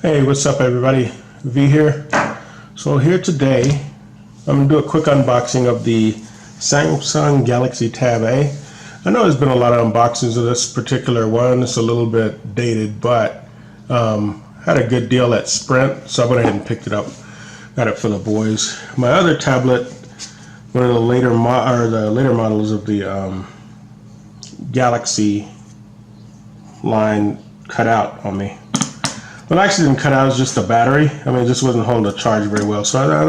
Hey, what's up everybody? V here. So here today, I'm going to do a quick unboxing of the Samsung Galaxy Tab A. I know there's been a lot of unboxings of this particular one. It's a little bit dated, but had a good deal at Sprint, so I went ahead and picked it up. Got it for the boys. My other tablet, one of the later models of the Galaxy line, cut out on me. Well, it actually didn't cut out, it was just the battery. I mean, it just wasn't holding the charge very well. So I thought,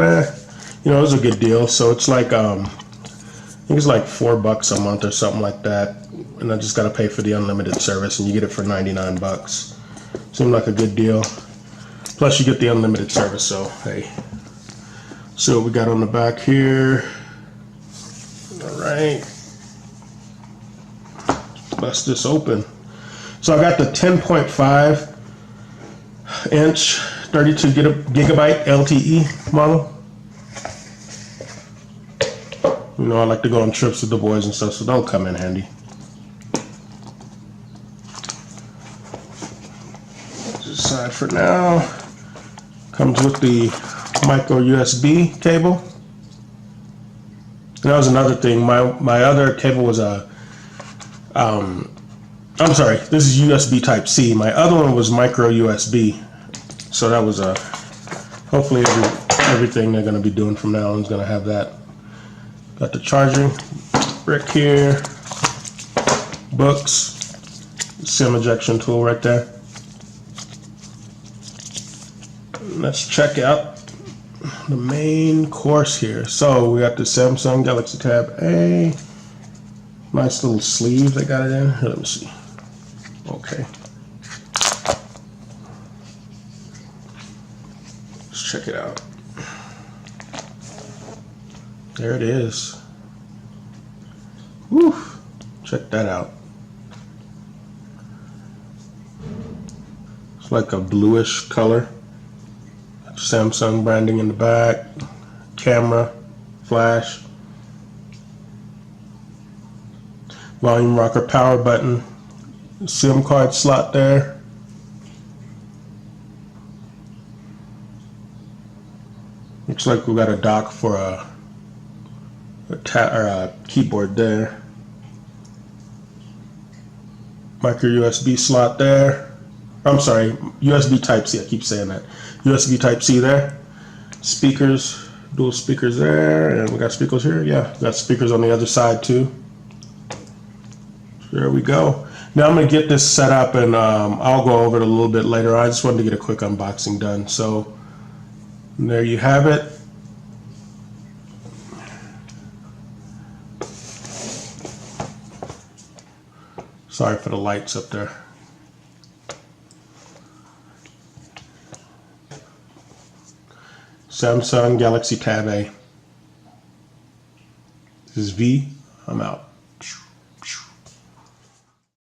it was a good deal. So it's like, I think it's like $4 a month or something like that. And I just got to pay for the unlimited service, and you get it for 99 bucks. Seemed like a good deal. Plus you get the unlimited service, so hey. So what we got on the back here. All right. Bust this open. So I got the 10.5 inch 32 gigabyte LTE model. I like to go on trips with the boys and stuff, so that'll come in handy. Just aside for now. Comes with the micro USB cable. And that was another thing. My other cable was a I'm sorry, this is USB Type C. My other one was micro USB. So that was hopefully everything they're going to be doing from now on is going to have that. Got the charging brick here, books, SIM ejection tool right there. Let's check out the main course here. So we got the Samsung Galaxy Tab A. Nice little sleeve they got it in. Here, let me see. Okay. Let's check it out. There it is. Woo! Check that out. It's like a bluish color. Samsung branding in the back. Camera, flash. Volume rocker power button. SIM card slot there. Looks like we got a dock for a keyboard there. Micro USB slot there. I'm sorry, USB Type C. I keep saying that. USB Type C there. Speakers, dual speakers there, and we got speakers here. Yeah, got speakers on the other side too. There we go. Now I'm going to get this set up, and I'll go over it a little bit later. I just wanted to get a quick unboxing done. So there you have it. Sorry for the lights up there. Samsung Galaxy Tab A. This is V. I'm out.